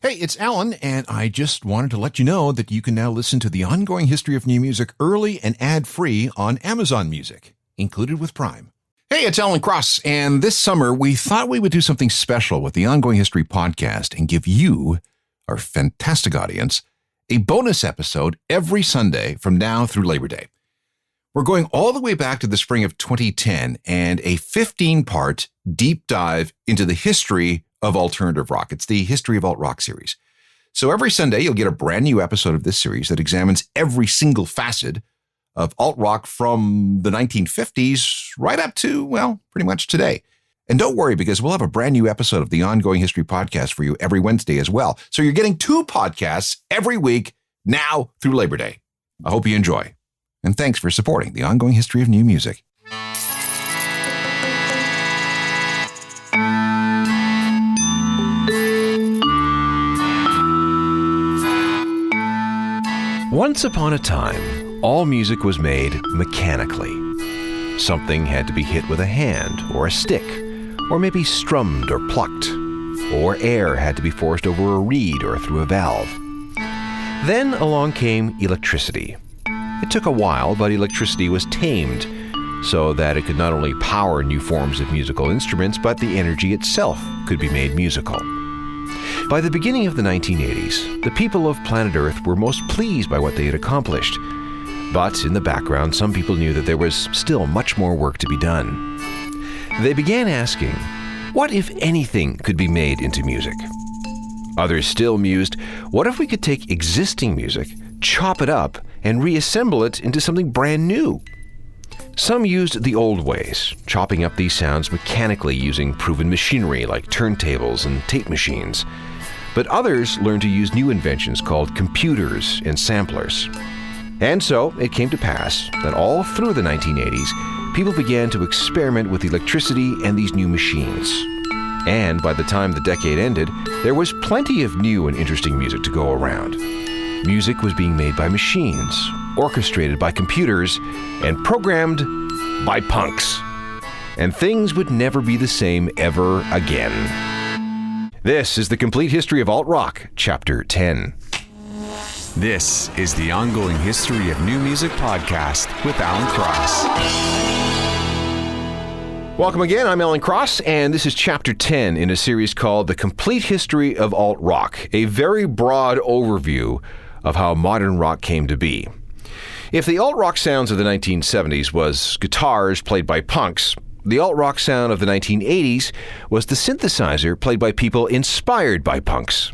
Hey, it's Alan, and I just wanted to let you know that you can now listen to the ongoing history of new music early and ad-free on Amazon Music, included with Prime. Hey, it's Alan Cross, and this summer we thought we would do something special with the Ongoing History podcast and give you, our fantastic audience, a bonus episode every Sunday from now through Labor Day. We're going all the way back to the spring of 2010 and a 15-part deep dive into the history of alternative rock. It's the History of Alt Rock series. So every Sunday, you'll get a brand new episode of this series that examines every single facet of alt rock from the 1950s right up to, well, pretty much today. And don't worry, because we'll have a brand new episode of the Ongoing History podcast for you every Wednesday as well. So you're getting 2 podcasts every week now through Labor Day. I hope you enjoy. And thanks for supporting the Ongoing History of New Music. Once upon a time, all music was made mechanically. Something had to be hit with a hand or a stick, or maybe strummed or plucked, or air had to be forced over a reed or through a valve. Then along came electricity. It took a while, but electricity was tamed so that it could not only power new forms of musical instruments, but the energy itself could be made musical. By the beginning of the 1980s, the people of planet Earth were most pleased by what they had accomplished. But in the background, some people knew that there was still much more work to be done. They began asking, what if anything could be made into music? Others still mused, what if we could take existing music, chop it up, and reassemble it into something brand new? Some used the old ways, chopping up these sounds mechanically using proven machinery like turntables and tape machines. But others learned to use new inventions called computers and samplers. And so it came to pass that all through the 1980s, people began to experiment with electricity and these new machines. And by the time the decade ended, there was plenty of new and interesting music to go around. Music was being made by machines, orchestrated by computers, and programmed by punks. And things would never be the same ever again. This is the Complete History of Alt Rock, Chapter 10. This is the Ongoing History of New Music podcast with Alan Cross. Welcome again, I'm Alan Cross, and this is Chapter 10 in a series called The Complete History of Alt Rock, a very broad overview of how modern rock came to be. If the alt rock sounds of the 1970s was guitars played by punks, the alt rock sound of the 1980s was the synthesizer played by people inspired by punks.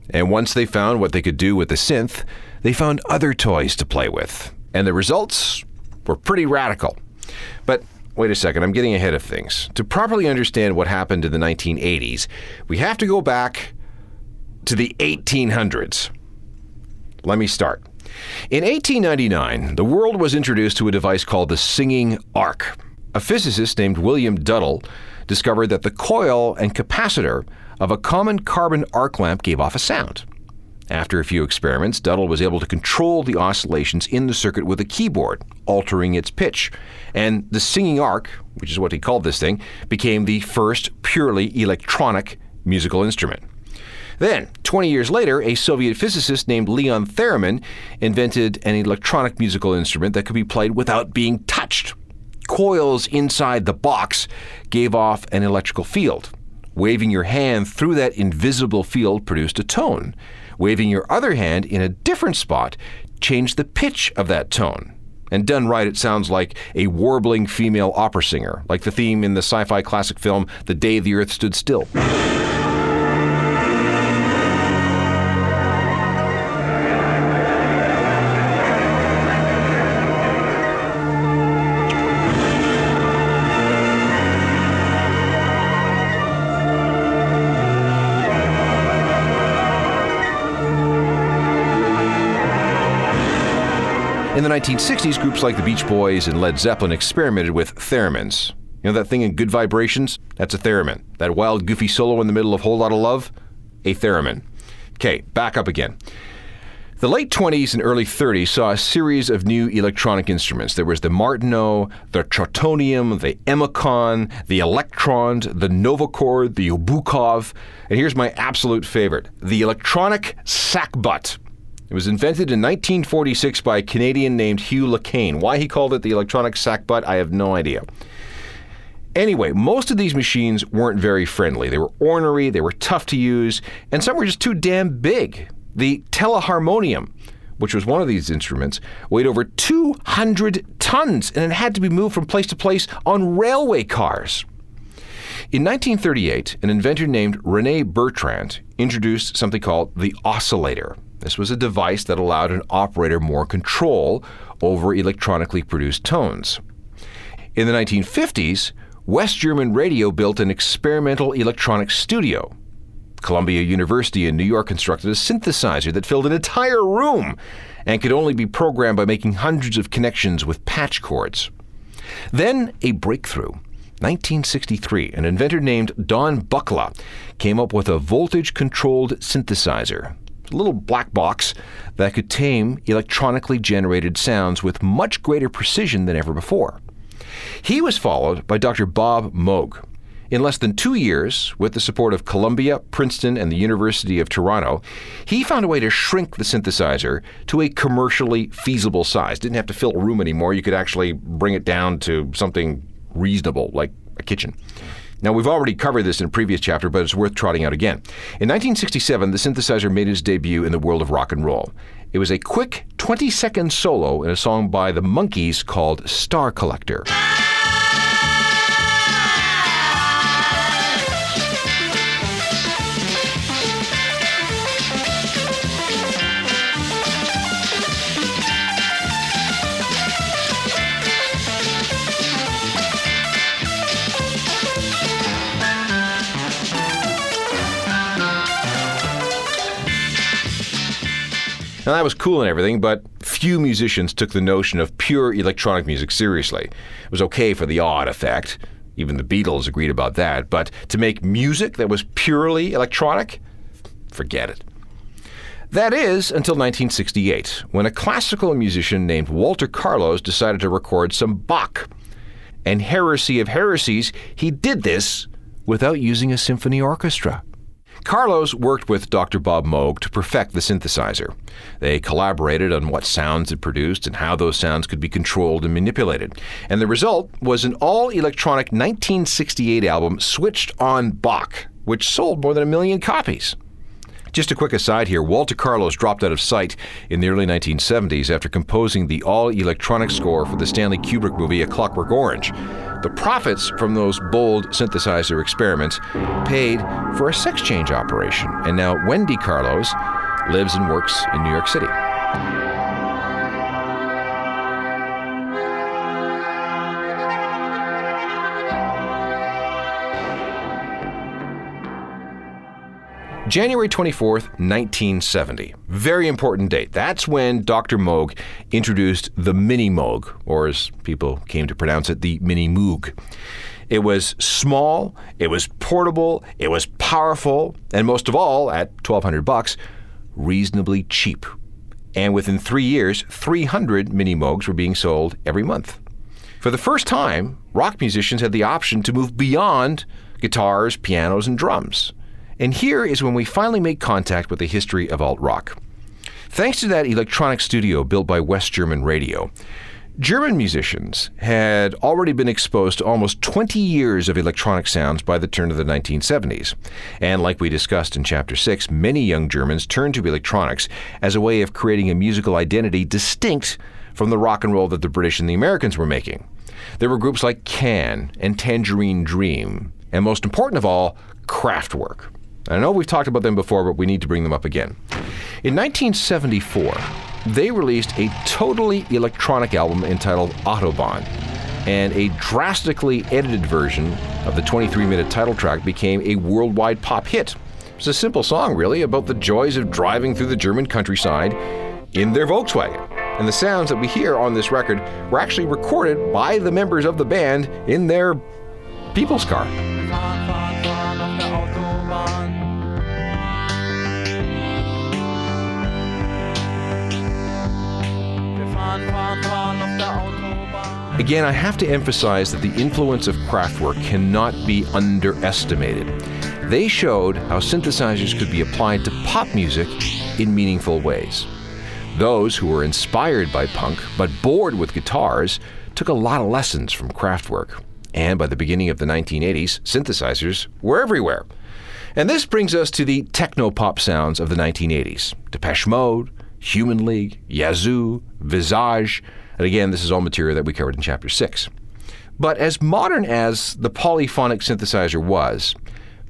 And once they found what they could do with the synth, they found other toys to play with. And the results were pretty radical. But wait a second, I'm getting ahead of things. To properly understand what happened in the 1980s, we have to go back to the 1800s. Let me start. In 1899, the world was introduced to a device called the singing arc. A physicist named William Duddell discovered that the coil and capacitor of a common carbon arc lamp gave off a sound. After a few experiments, Duddell was able to control the oscillations in the circuit with a keyboard, altering its pitch. And the singing arc, which is what he called this thing, became the first purely electronic musical instrument. Then, 20 years later, a Soviet physicist named Leon Theremin invented an electronic musical instrument that could be played without being touched. Coils inside the box gave off an electrical field. Waving your hand through that invisible field produced a tone. Waving your other hand in a different spot changed the pitch of that tone. And done right, it sounds like a warbling female opera singer, like the theme in the sci-fi classic film The Day the Earth Stood Still. In the 1960s, groups like the Beach Boys and Led Zeppelin experimented with theremins. You know that thing in Good Vibrations? That's a theremin. That wild, goofy solo in the middle of Whole Lotta Love? A theremin. Okay, back up again. The late 20s and early 30s saw a series of new electronic instruments. There was the Martineau, the Trautonium, the Emicon, the Electrond, the Novochord, the Obukov, and here's my absolute favorite, the electronic sackbut. It was invented in 1946 by a Canadian named Hugh Lacane. Why he called it the electronic sackbut, I have no idea. Anyway, most of these machines weren't very friendly. They were ornery, they were tough to use, and some were just too damn big. The teleharmonium, which was one of these instruments, weighed over 200 tons, and it had to be moved from place to place on railway cars. In 1938, an inventor named René Bertrand introduced something called the oscillator. This was a device that allowed an operator more control over electronically produced tones. In the 1950s, West German Radio built an experimental electronic studio. Columbia University in New York constructed a synthesizer that filled an entire room and could only be programmed by making hundreds of connections with patch cords. Then a breakthrough. 1963, an inventor named Don Buckla came up with a voltage-controlled synthesizer, a little black box that could tame electronically generated sounds with much greater precision than ever before. He was followed by Dr. Bob Moog. In less than 2 years, with the support of Columbia, Princeton, and the University of Toronto, he found a way to shrink the synthesizer to a commercially feasible size. Didn't have to fill a room anymore. You could actually bring it down to something reasonable, like a kitchen. Now, we've already covered this in a previous chapter, but it's worth trotting out again. In 1967, the synthesizer made its debut in the world of rock and roll. It was a quick 20-second solo in a song by the Monkees called Star Collector. Now, that was cool and everything, but few musicians took the notion of pure electronic music seriously. It was okay for the odd effect. Even the Beatles agreed about that. But to make music that was purely electronic? Forget it. That is until 1968, when a classical musician named Walter Carlos decided to record some Bach. And heresy of heresies, he did this without using a symphony orchestra. Carlos worked with Dr. Bob Moog to perfect the synthesizer. They collaborated on what sounds it produced and how those sounds could be controlled and manipulated. And the result was an all-electronic 1968 album, Switched on Bach, which sold more than 1 million copies. Just a quick aside here, Walter Carlos dropped out of sight in the early 1970s after composing the all-electronic score for the Stanley Kubrick movie A Clockwork Orange. The profits from those bold synthesizer experiments paid for a sex change operation, and now Wendy Carlos lives and works in New York City. January 24th, 1970. Very important date. That's when Dr. Moog introduced the Mini Moog, or as people came to pronounce it, the Mini Moog. It was small, it was portable, it was powerful, and most of all, at $1,200, reasonably cheap. And within 3 years, 300 Mini Moogs were being sold every month. For the first time, rock musicians had the option to move beyond guitars, pianos, and drums. And here is when we finally made contact with the history of alt-rock. Thanks to that electronic studio built by West German Radio, German musicians had already been exposed to almost 20 years of electronic sounds by the turn of the 1970s. And like we discussed in Chapter 6, many young Germans turned to electronics as a way of creating a musical identity distinct from the rock and roll that the British and the Americans were making. There were groups like Can and Tangerine Dream, and most important of all, Kraftwerk. I know we've talked about them before, but we need to bring them up again. In 1974, they released a totally electronic album entitled Autobahn, and a drastically edited version of the 23-minute title track became a worldwide pop hit. It's a simple song, really, about the joys of driving through the German countryside in their Volkswagen. And the sounds that we hear on this record were actually recorded by the members of the band in their people's car. Again, I have to emphasize that the influence of Kraftwerk cannot be underestimated. They showed how synthesizers could be applied to pop music in meaningful ways. Those who were inspired by punk but bored with guitars took a lot of lessons from Kraftwerk. And by the beginning of the 1980s, synthesizers were everywhere. And this brings us to the techno-pop sounds of the 1980s. Depeche Mode, Human League, Yazoo, Visage, and again, this is all material that we covered in Chapter 6. But as modern as the polyphonic synthesizer was,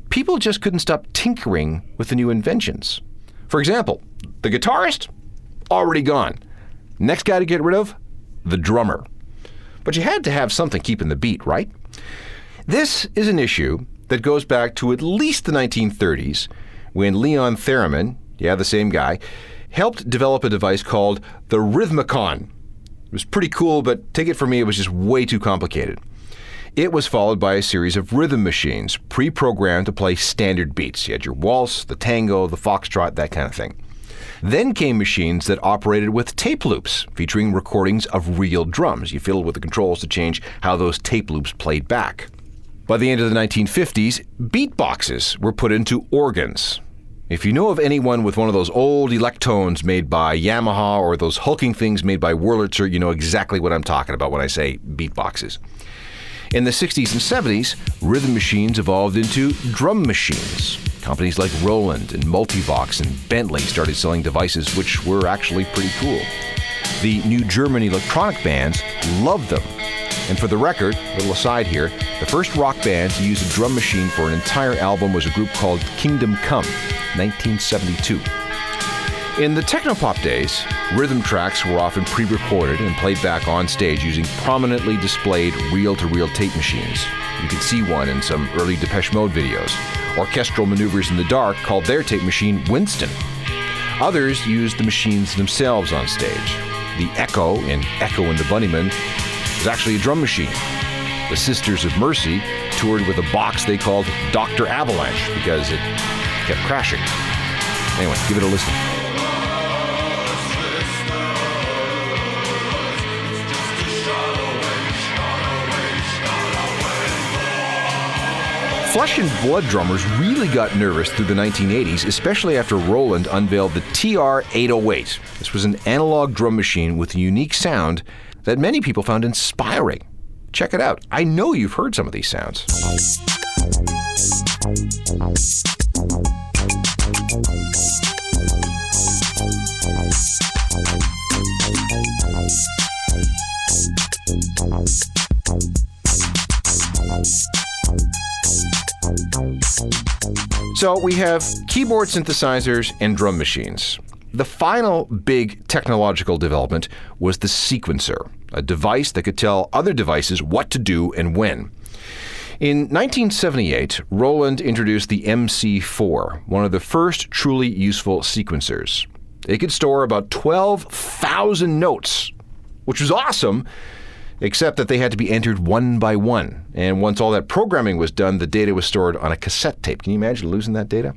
people just couldn't stop tinkering with the new inventions. For example, the guitarist? Already gone. Next guy to get rid of? The drummer. But you had to have something keeping the beat, right? This is an issue that goes back to at least the 1930s when Leon Theremin, yeah, the same guy, helped develop a device called the Rhythmicon. It was pretty cool, but take it from me, it was just way too complicated. It was followed by a series of rhythm machines, pre-programmed to play standard beats. You had your waltz, the tango, the foxtrot, that kind of thing. Then came machines that operated with tape loops, featuring recordings of real drums. You fiddled with the controls to change how those tape loops played back. By the end of the 1950s, beatboxes were put into organs. If you know of anyone with one of those old Electones made by Yamaha or those hulking things made by Wurlitzer, you know exactly what I'm talking about when I say beatboxes. In the 60s and 70s, rhythm machines evolved into drum machines. Companies like Roland and Multivox and Bentley started selling devices which were actually pretty cool. The New German electronic bands loved them. And for the record, a little aside here, the first rock band to use a drum machine for an entire album was a group called Kingdom Come, 1972. In the technopop days, rhythm tracks were often pre-recorded and played back on stage using prominently displayed reel-to-reel tape machines. You can see one in some early Depeche Mode videos. Orchestral Maneuvers in the Dark called their tape machine Winston. Others used the machines themselves on stage. The Echo in Echo and the Bunnymen was actually a drum machine. The Sisters of Mercy toured with a box they called Dr. Avalanche because it kept crashing. Anyway, give it a listen. Flesh and Blood drummers really got nervous through the 1980s, especially after Roland unveiled the TR-808. This was an analog drum machine with a unique sound that many people found inspiring. Check it out. I know you've heard some of these sounds. So we have keyboard synthesizers and drum machines. The final big technological development was the sequencer, a device that could tell other devices what to do and when. In 1978, Roland introduced the MC4, one of the first truly useful sequencers. It could store about 12,000 notes, which was awesome, except that they had to be entered one by one. And once all that programming was done, the data was stored on a cassette tape. Can you imagine losing that data?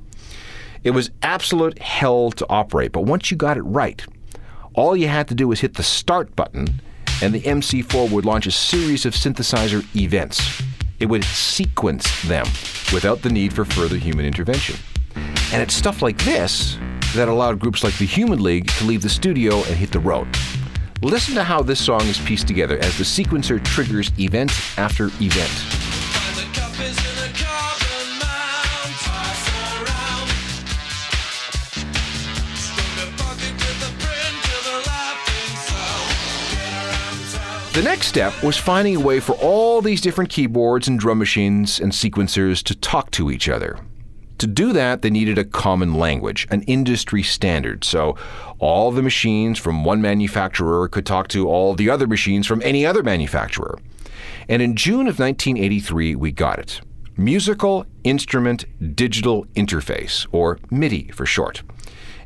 It was absolute hell to operate, but once you got it right, all you had to do was hit the start button, and the MC4 would launch a series of synthesizer events. It would sequence them without the need for further human intervention. And it's stuff like this that allowed groups like the Human League to leave the studio and hit the road. Listen to how this song is pieced together as the sequencer triggers event after event. The next step was finding a way for all these different keyboards and drum machines and sequencers to talk to each other. To do that, they needed a common language, an industry standard, so all the machines from one manufacturer could talk to all the other machines from any other manufacturer. And in June of 1983, we got it. Musical Instrument Digital Interface, or MIDI for short.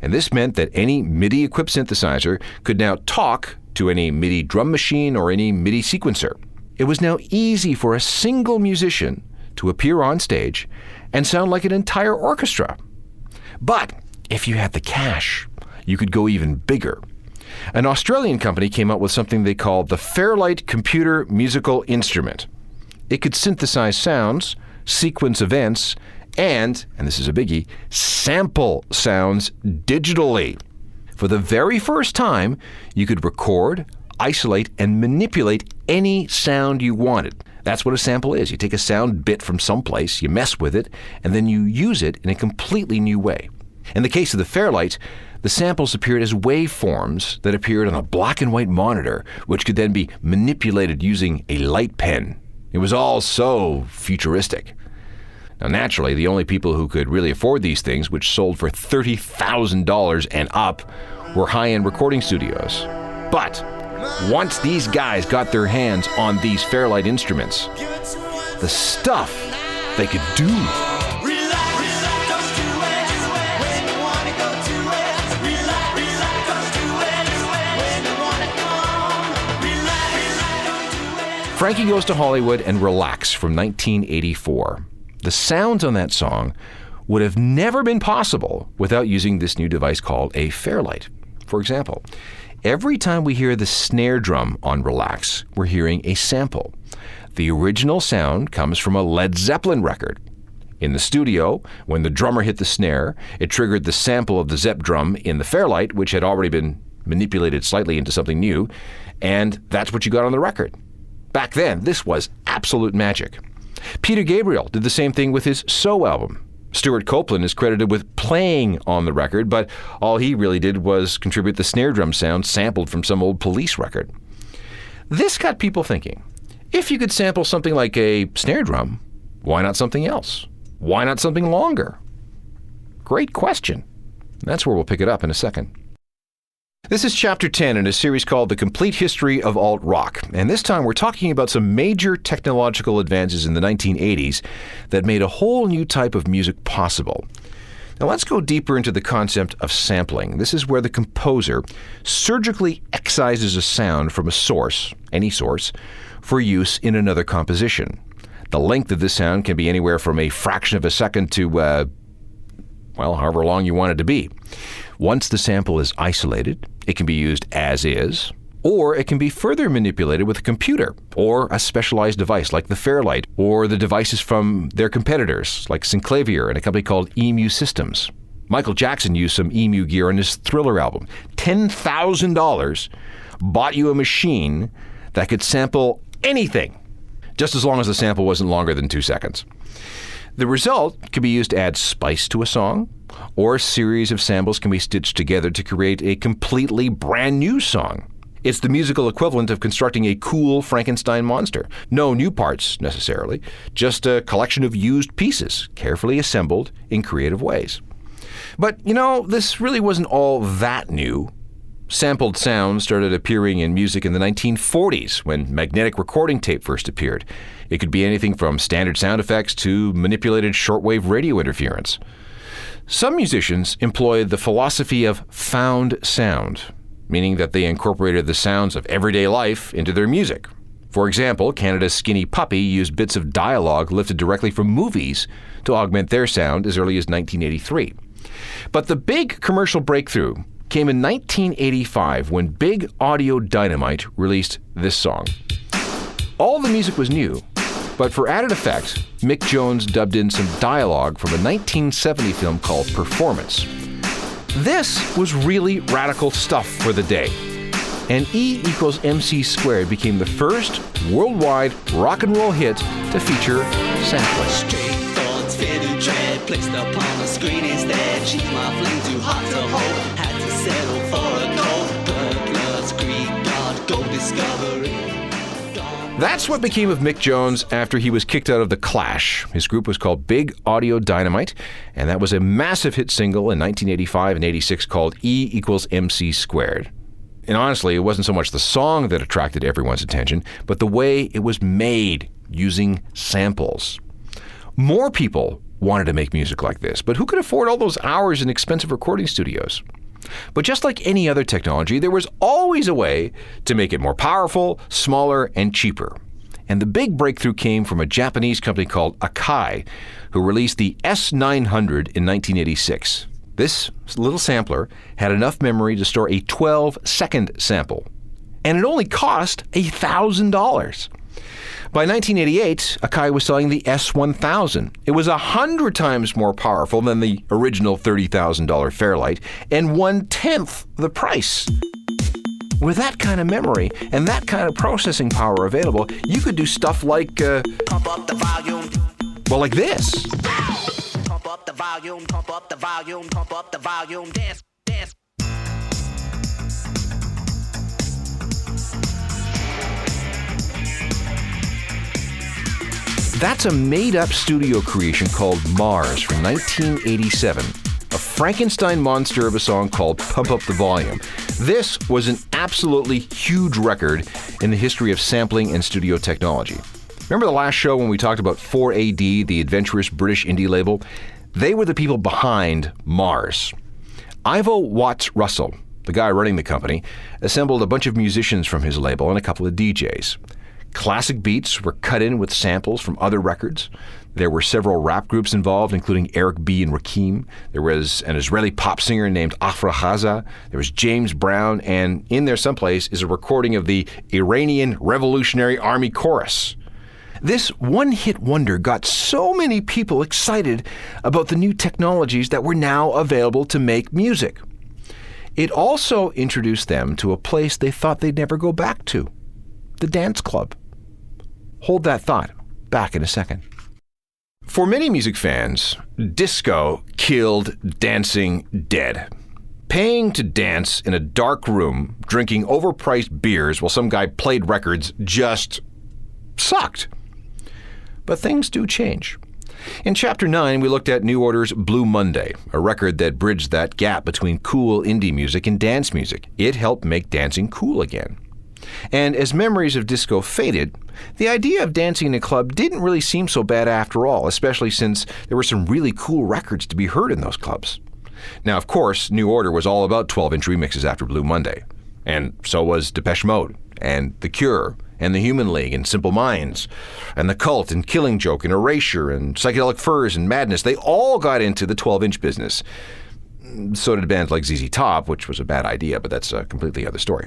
And this meant that any MIDI-equipped synthesizer could now talk to any MIDI drum machine or any MIDI sequencer. It was now easy for a single musician to appear on stage and sound like an entire orchestra. But if you had the cash, you could go even bigger. An Australian company came up with something they called the Fairlight Computer Musical Instrument. It could synthesize sounds, sequence events, and this is a biggie, sample sounds digitally. For the very first time, you could record, isolate, and manipulate any sound you wanted. That's what a sample is. You take a sound bit from someplace, you mess with it, and then you use it in a completely new way. In the case of the Fairlight, the samples appeared as waveforms that appeared on a black and white monitor, which could then be manipulated using a light pen. It was all so futuristic. Now, naturally, the only people who could really afford these things, which sold for $30,000 and up, were high-end recording studios. But once these guys got their hands on these Fairlight instruments, the stuff they could do. Frankie Goes to Hollywood and Relax from 1984. The sounds on that song would have never been possible without using this new device called a Fairlight. For example, every time we hear the snare drum on Relax, we're hearing a sample. The original sound comes from a Led Zeppelin record. In the studio, when the drummer hit the snare, it triggered the sample of the Zepp drum in the Fairlight, which had already been manipulated slightly into something new, and that's what you got on the record. Back then, this was absolute magic. Peter Gabriel did the same thing with his So album. Stuart Copeland is credited with playing on the record, but all he really did was contribute the snare drum sound sampled from some old Police record. This got people thinking, if you could sample something like a snare drum, why not something else? Why not something longer? Great question. That's where we'll pick it up in a second. This is Chapter 10 in a series called The Complete History of Alt-Rock, and this time we're talking about some major technological advances in the 1980s that made a whole new type of music possible. Now let's go deeper into the concept of sampling. This is where the composer surgically excises a sound from a source, any source, for use in another composition. The length of this sound can be anywhere from a fraction of a second to, however long you want it to be. Once the sample is isolated, it can be used as is, or it can be further manipulated with a computer or a specialized device like the Fairlight or the devices from their competitors like Synclavier and a company called EMU Systems. Michael Jackson used some EMU gear on his Thriller album. $10,000 bought you a machine that could sample anything, just as long as the sample wasn't longer than 2 seconds. The result can be used to add spice to a song, or a series of samples can be stitched together to create a completely brand new song. It's the musical equivalent of constructing a cool Frankenstein monster. No new parts, necessarily, just a collection of used pieces, carefully assembled in creative ways. But, this really wasn't all that new. Sampled sounds started appearing in music in the 1940s when magnetic recording tape first appeared. It could be anything from standard sound effects to manipulated shortwave radio interference. Some musicians employed the philosophy of found sound, meaning that they incorporated the sounds of everyday life into their music. For example, Canada's Skinny Puppy used bits of dialogue lifted directly from movies to augment their sound as early as 1983. But the big commercial breakthrough came in 1985 when Big Audio Dynamite released this song. All the music was new, but for added effect, Mick Jones dubbed in some dialogue from a 1970 film called Performance. This was really radical stuff for the day, and E = MC squared became the first worldwide rock and roll hit to feature sampling. Straight thoughts, faded dread, placed upon the screen instead. She's my flame too hot to hold, had to settle for a cold. Burglars, Greek god, go discovery. That's what became of Mick Jones after he was kicked out of The Clash. His group was called Big Audio Dynamite, and that was a massive hit single in 1985 and 86 called E = MC squared. And honestly, it wasn't so much the song that attracted everyone's attention, but the way it was made using samples. More people wanted to make music like this, but who could afford all those hours in expensive recording studios? But just like any other technology, there was always a way to make it more powerful, smaller, and cheaper. And the big breakthrough came from a Japanese company called Akai, who released the S900 in 1986. This little sampler had enough memory to store a 12-second sample, and it only cost $1,000. By 1988, Akai was selling the S1000. It was 100 times more powerful than the original $30,000 Fairlight and 1/10 the price. With that kind of memory and that kind of processing power available, you could do stuff like, Pump up the volume. well, like this. Pump up the volume. Pump up the volume. Pump up the volume. Dance, dance. That's a made-up studio creation called Mars from 1987. A Frankenstein monster of a song called Pump Up the Volume. This was an absolutely huge record in the history of sampling and studio technology. Remember the last show when we talked about 4AD, the adventurous British indie label? They were the people behind Mars. Ivo Watts Russell, the guy running the company, assembled a bunch of musicians from his label and a couple of DJs. Classic beats were cut in with samples from other records. There were several rap groups involved, including Eric B. and Rakim. There was an Israeli pop singer named Afra Haza. There was James Brown, and in there someplace is a recording of the Iranian Revolutionary Army Chorus. This one-hit wonder got so many people excited about the new technologies that were now available to make music. It also introduced them to a place they thought they'd never go back to, the dance club. Hold that thought. Back in a second. For many music fans, disco killed dancing dead. Paying to dance in a dark room, drinking overpriced beers while some guy played records just sucked. But things do change. In Chapter 9, we looked at New Order's Blue Monday, a record that bridged that gap between cool indie music and dance music. It helped make dancing cool again. And as memories of disco faded, the idea of dancing in a club didn't really seem so bad after all, especially since there were some really cool records to be heard in those clubs. Now, of course, New Order was all about 12-inch remixes after Blue Monday. And so was Depeche Mode, and The Cure, and The Human League, and Simple Minds, and The Cult, and Killing Joke, and Erasure, and Psychedelic Furs, and Madness. They all got into the 12-inch business. So did bands like ZZ Top, which was a bad idea, but that's a completely other story.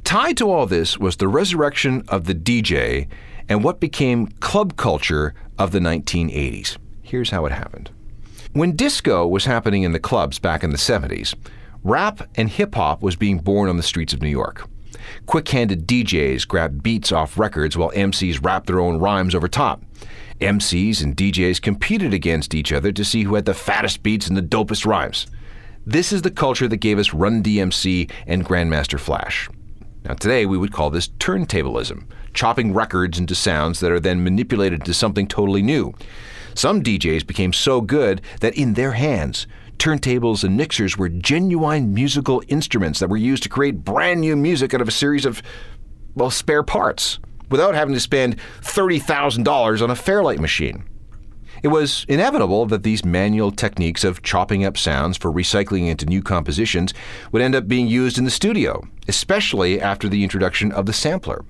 Tied to all this was the resurrection of the DJ and what became club culture of the 1980s. Here's how it happened. When disco was happening in the clubs back in the 70s, rap and hip-hop was being born on the streets of New York. Quick-handed DJs grabbed beats off records while MCs rapped their own rhymes over top. MCs and DJs competed against each other to see who had the fattest beats and the dopest rhymes. This is the culture that gave us Run DMC and Grandmaster Flash. Now today we would call this turntablism, chopping records into sounds that are then manipulated into something totally new. Some DJs became so good that in their hands, turntables and mixers were genuine musical instruments that were used to create brand new music out of a series of, well, spare parts, without having to spend $30,000 on a Fairlight machine. It was inevitable that these manual techniques of chopping up sounds for recycling into new compositions would end up being used in the studio, especially after the introduction of the sampler.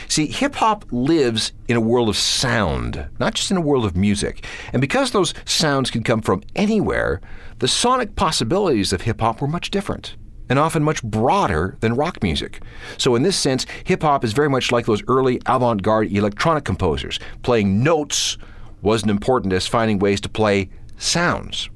See, hip-hop lives in a world of sound, not just in a world of music. And because those sounds can come from anywhere, the sonic possibilities of hip-hop were much different, and often much broader than rock music. So in this sense, hip-hop is very much like those early avant-garde electronic composers. Playing notes wasn't important as finding ways to play sounds.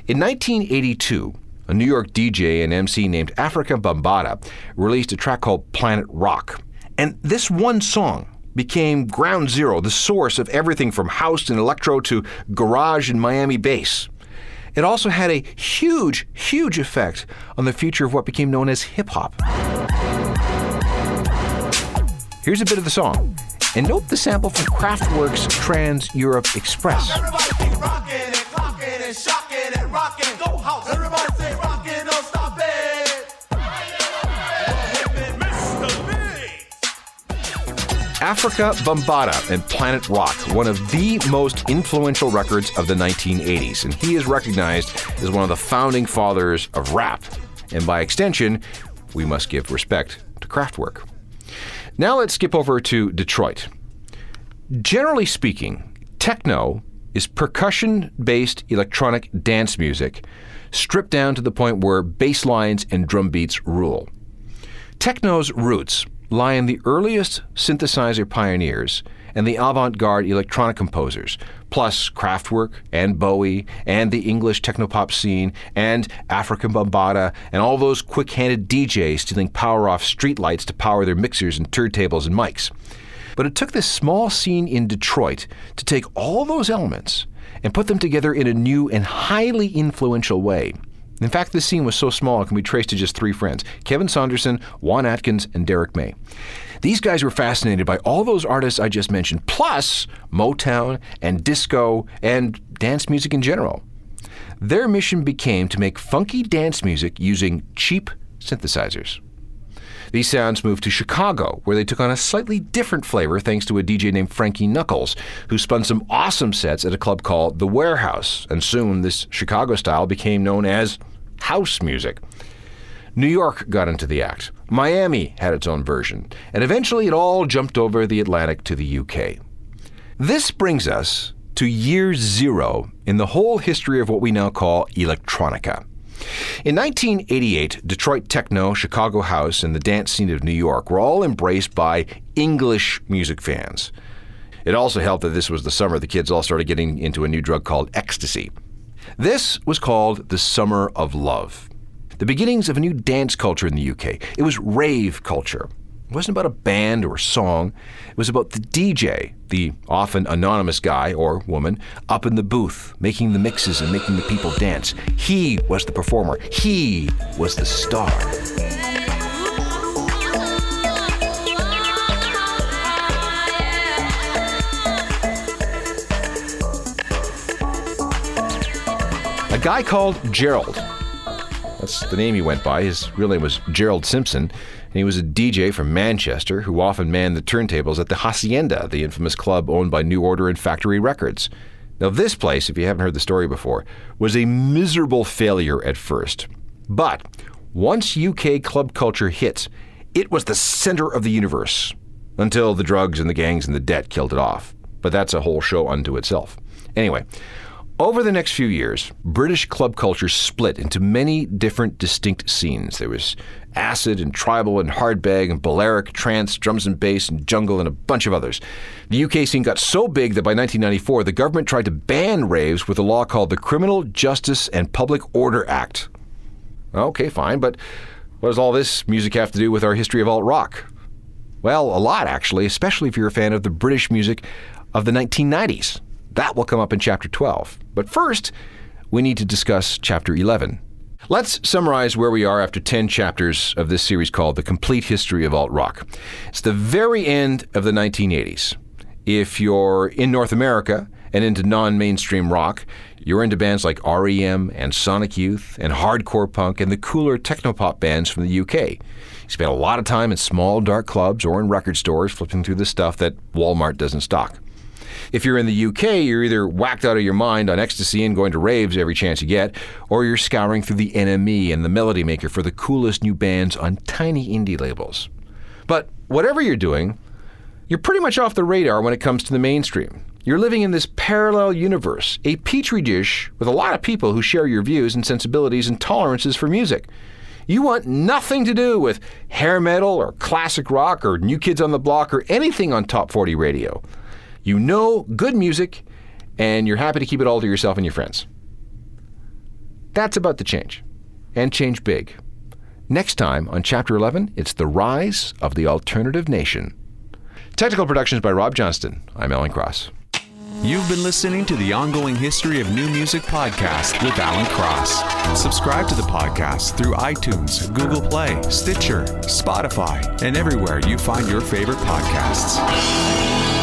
In 1982, a New York DJ and MC named Africa Bambaataa released a track called Planet Rock. And this one song became ground zero, the source of everything from house and electro to garage and Miami bass. It also had a huge, huge effect on the future of what became known as hip-hop. Here's a bit of the song. And note the sample from Kraftwerk's Trans-Europe Express. Everybody keep rocking and clocking and shocking and rocking. Go house. Everybody say rocking, don't stop it. Africa Bambaataa and Planet Rock, one of the most influential records of the 1980s, and he is recognized as one of the founding fathers of rap. And by extension, we must give respect to Kraftwerk. Now let's skip over to Detroit. Generally speaking, techno is percussion-based electronic dance music stripped down to the point where bass lines and drum beats rule. Techno's roots lie in the earliest synthesizer pioneers and the avant-garde electronic composers, plus Kraftwerk and Bowie and the English technopop scene and Africa Bambaataa and all those quick-handed DJs stealing power off streetlights to power their mixers and turntables and mics. But it took this small scene in Detroit to take all those elements and put them together in a new and highly influential way. In fact, this scene was so small it can be traced to just 3 friends: Kevin Saunderson, Juan Atkins, and Derek May. These guys were fascinated by all those artists I just mentioned, plus Motown and disco and dance music in general. Their mission became to make funky dance music using cheap synthesizers. These sounds moved to Chicago, where they took on a slightly different flavor thanks to a DJ named Frankie Knuckles, who spun some awesome sets at a club called The Warehouse, and soon this Chicago style became known as house music. New York got into the act. Miami had its own version, and eventually it all jumped over the Atlantic to the UK. This brings us to year 0 in the whole history of what we now call electronica. In 1988, Detroit techno, Chicago house, and the dance scene of New York were all embraced by English music fans. It also helped that this was the summer the kids all started getting into a new drug called ecstasy. This was called the Summer of Love, the beginnings of a new dance culture in the UK. It was rave culture. It wasn't about a band or a song. It was about the DJ, the often anonymous guy or woman, up in the booth, making the mixes and making the people dance. He was the performer. He was the star. A guy called Gerald. That's the name he went by. His real name was Gerald Simpson, and he was a DJ from Manchester who often manned the turntables at the Hacienda, the infamous club owned by New Order and Factory Records. Now this place, if you haven't heard the story before, was a miserable failure at first. But once UK club culture hit, it was the center of the universe, until the drugs and the gangs and the debt killed it off. But that's a whole show unto itself. Anyway, over the next few years, British club culture split into many different distinct scenes. There was acid and tribal and hardbag and Balearic, trance, drums and bass and jungle and a bunch of others. The UK scene got so big that by 1994, the government tried to ban raves with a law called the Criminal Justice and Public Order Act. Okay, fine, but what does all this music have to do with our history of alt-rock? Well, a lot actually, especially if you're a fan of the British music of the 1990s. That will come up in Chapter 12. But first, we need to discuss Chapter 11. Let's summarize where we are after 10 chapters of this series called The Complete History of Alt-Rock. It's the very end of the 1980s. If you're in North America and into non-mainstream rock, you're into bands like REM and Sonic Youth and hardcore punk and the cooler technopop bands from the UK. You spend a lot of time in small, dark clubs or in record stores flipping through the stuff that Walmart doesn't stock. If you're in the UK, you're either whacked out of your mind on ecstasy and going to raves every chance you get, or you're scouring through the NME and the Melody Maker for the coolest new bands on tiny indie labels. But whatever you're doing, you're pretty much off the radar when it comes to the mainstream. You're living in this parallel universe, a petri dish with a lot of people who share your views and sensibilities and tolerances for music. You want nothing to do with hair metal or classic rock or New Kids on the Block or anything on Top 40 radio. You know good music, and you're happy to keep it all to yourself and your friends. That's about to change, and change big. Next time on Chapter 11, it's the rise of the alternative nation. Technical productions by Rob Johnston. I'm Alan Cross. You've been listening to the Ongoing History of New Music podcast with Alan Cross. Subscribe to the podcast through iTunes, Google Play, Stitcher, Spotify, and everywhere you find your favorite podcasts.